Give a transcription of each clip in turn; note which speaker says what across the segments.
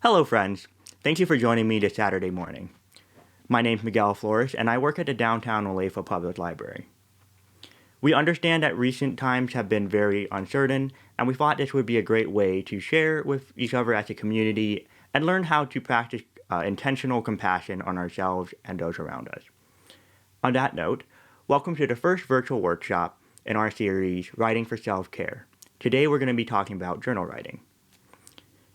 Speaker 1: Hello, friends. Thank you for joining me this Saturday morning. My name's Miguel Flores, and I work at the downtown Olathe Public Library. We understand that recent times have been very uncertain, and we thought this would be a great way to share with each other as a community and learn how to practice intentional compassion on ourselves and those around us. On that note, welcome to the first virtual workshop in our series, Writing for Self-Care. Today we're going to be talking about journal writing.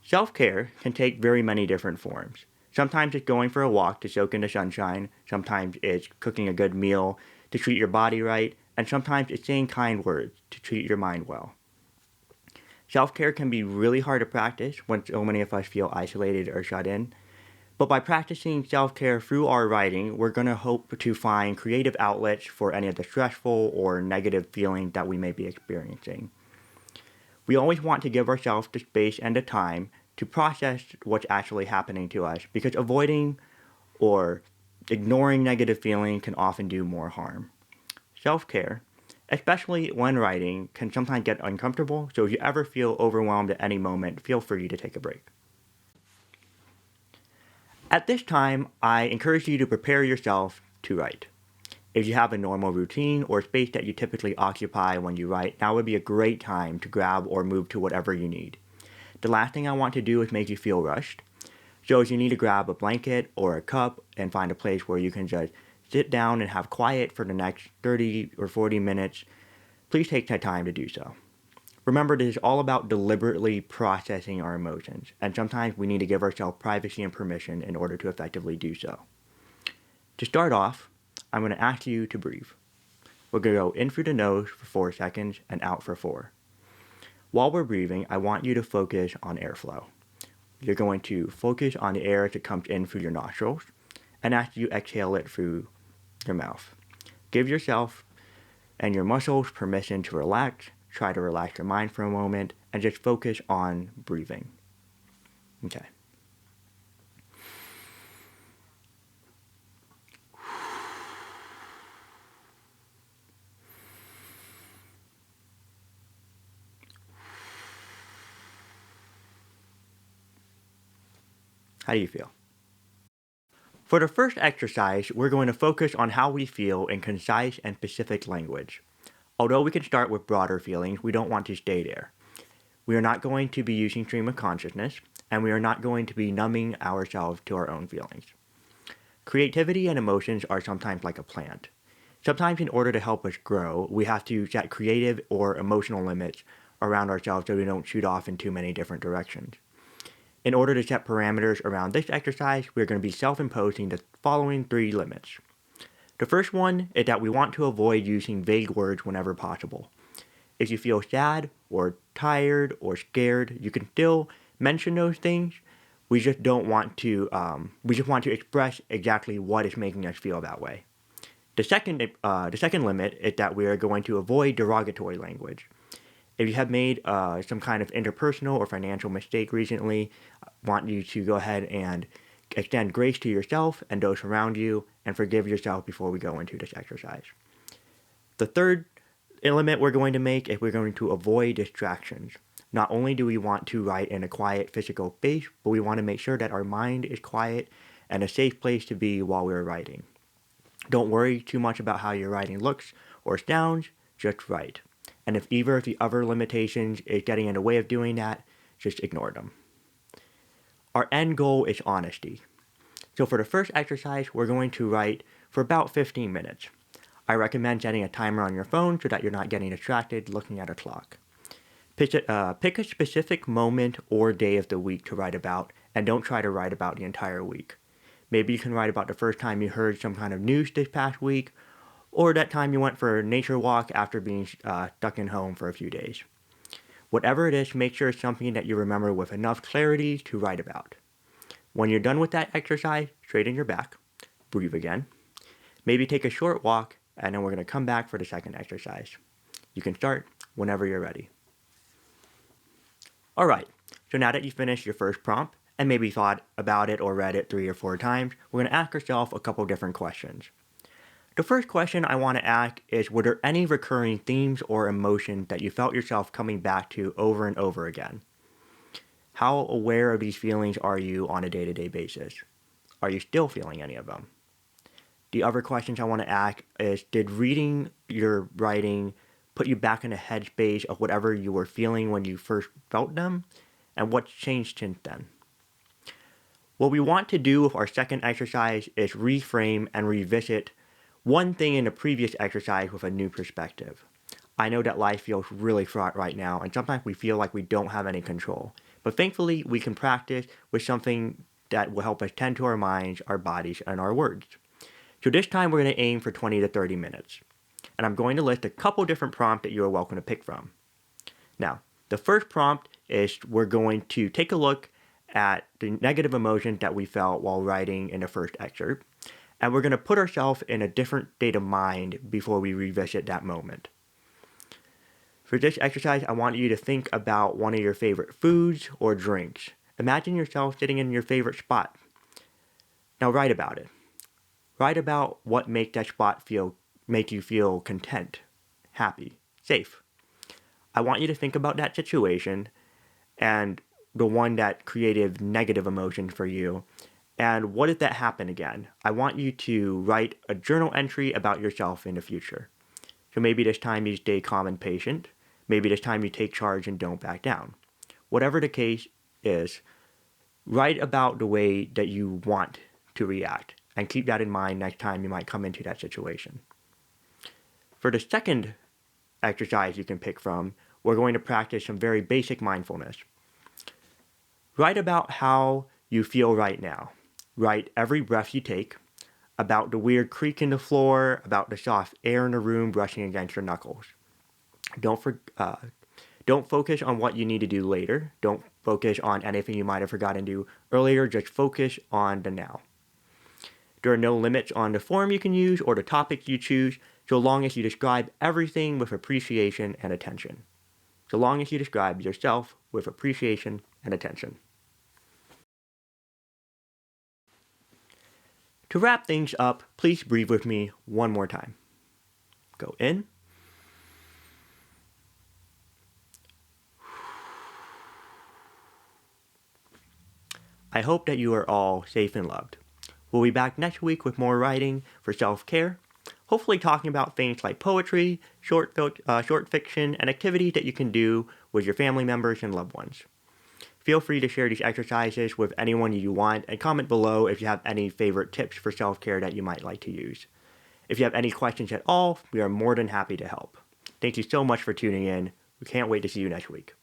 Speaker 1: Self-care can take very many different forms. Sometimes it's going for a walk to soak in the sunshine, sometimes it's cooking a good meal to treat your body right, and sometimes it's saying kind words to treat your mind well. Self-care can be really hard to practice when so many of us feel isolated or shut in, but by practicing self-care through our writing, we're going to hope to find creative outlets for any of the stressful or negative feelings that we may be experiencing. We always want to give ourselves the space and the time to process what's actually happening to us because avoiding or ignoring negative feelings can often do more harm. Self-care, especially when writing, can sometimes get uncomfortable, so if you ever feel overwhelmed at any moment, feel free to take a break. At this time, I encourage you to prepare yourself to write. If you have a normal routine or space that you typically occupy when you write, now would be a great time to grab or move to whatever you need. The last thing I want to do is make you feel rushed. So if you need to grab a blanket or a cup and find a place where you can just sit down and have quiet for the next 30 or 40 minutes, please take that time to do so. Remember, this is all about deliberately processing our emotions, and sometimes we need to give ourselves privacy and permission in order to effectively do so. To start off, I'm going to ask you to breathe. We're going to go in through the nose for 4 seconds and out for 4. While we're breathing, I want you to focus on airflow. You're going to focus on the air that comes in through your nostrils, and after you exhale it through your mouth. Give yourself and your muscles permission to relax. Try to relax your mind for a moment, and just focus on breathing. Okay. How do you feel? For the first exercise, we're going to focus on how we feel in concise and specific language. Although we can start with broader feelings, we don't want to stay there. We are not going to be using stream of consciousness, and we are not going to be numbing ourselves to our own feelings. Creativity and emotions are sometimes like a plant. Sometimes in order to help us grow, we have to set creative or emotional limits around ourselves so we don't shoot off in too many different directions. In order to set parameters around this exercise, we're going to be self-imposing the following 3 limits. The first one is that we want to avoid using vague words whenever possible. If you feel sad or tired or scared, you can still mention those things. We just want to express exactly what is making us feel that way. The second limit is that we are going to avoid derogatory language. If you have made some kind of interpersonal or financial mistake recently, I want you to go ahead and extend grace to yourself and those around you and forgive yourself before we go into this exercise. The third limit we're going to make is we're going to avoid distractions. Not only do we want to write in a quiet physical space, but we want to make sure that our mind is quiet and a safe place to be while we're writing. Don't worry too much about how your writing looks or sounds, just write. And if either of the other limitations is getting in the way of doing that, just ignore them. Our end goal is honesty. So for the first exercise, we're going to write for about 15 minutes. I recommend setting a timer on your phone so that you're not getting distracted looking at a clock. Pick a specific moment or day of the week to write about, and don't try to write about the entire week. Maybe you can write about the first time you heard some kind of news this past week, or that time you went for a nature walk after being stuck in home for a few days. Whatever it is, make sure it's something that you remember with enough clarity to write about. When you're done with that exercise, straighten your back, breathe again, maybe take a short walk, and then we're going to come back for the second exercise. You can start whenever you're ready. Alright, so now that you've finished your first prompt, and maybe thought about it or read it 3 or 4 times, we're going to ask ourselves a couple different questions. The first question I want to ask is, were there any recurring themes or emotions that you felt yourself coming back to over and over again? How aware of these feelings are you on a day-to-day basis? Are you still feeling any of them? The other questions I want to ask is, did reading your writing put you back in a headspace of whatever you were feeling when you first felt them? And what's changed since then? What we want to do with our second exercise is reframe and revisit one thing in the previous exercise with a new perspective. I know that life feels really fraught right now, and sometimes we feel like we don't have any control. But thankfully, we can practice with something that will help us tend to our minds, our bodies, and our words. So this time we're going to aim for 20 to 30 minutes. And I'm going to list a couple different prompts that you are welcome to pick from. Now, the first prompt is we're going to take a look at the negative emotions that we felt while writing in the first excerpt. And we're going to put ourselves in a different state of mind before we revisit that moment. For this exercise, I want you to think about one of your favorite foods or drinks. Imagine yourself sitting in your favorite spot. Now write about it. Write about what makes that spot make you feel content, happy, safe. I want you to think about that situation and the one that created negative emotion for you. And what if that happened again? I want you to write a journal entry about yourself in the future. So maybe this time you stay calm and patient. Maybe this time you take charge and don't back down. Whatever the case is, write about the way that you want to react. And keep that in mind next time you might come into that situation. For the second exercise you can pick from, we're going to practice some very basic mindfulness. Write about how you feel right now. Write every breath you take, about the weird creak in the floor, about the soft air in the room brushing against your knuckles. Don't focus on what you need to do later. Don't focus on anything you might have forgotten to do earlier. Just focus on the now. There are no limits on the form you can use or the topics you choose, so long as you describe everything with appreciation and attention. So long as you describe yourself with appreciation and attention. To wrap things up, please breathe with me one more time. Go in. I hope that you are all safe and loved. We'll be back next week with more writing for self-care, hopefully talking about things like poetry, short fiction, and activities that you can do with your family members and loved ones. Feel free to share these exercises with anyone you want and comment below if you have any favorite tips for self-care that you might like to use. If you have any questions at all, we are more than happy to help. Thank you so much for tuning in. We can't wait to see you next week.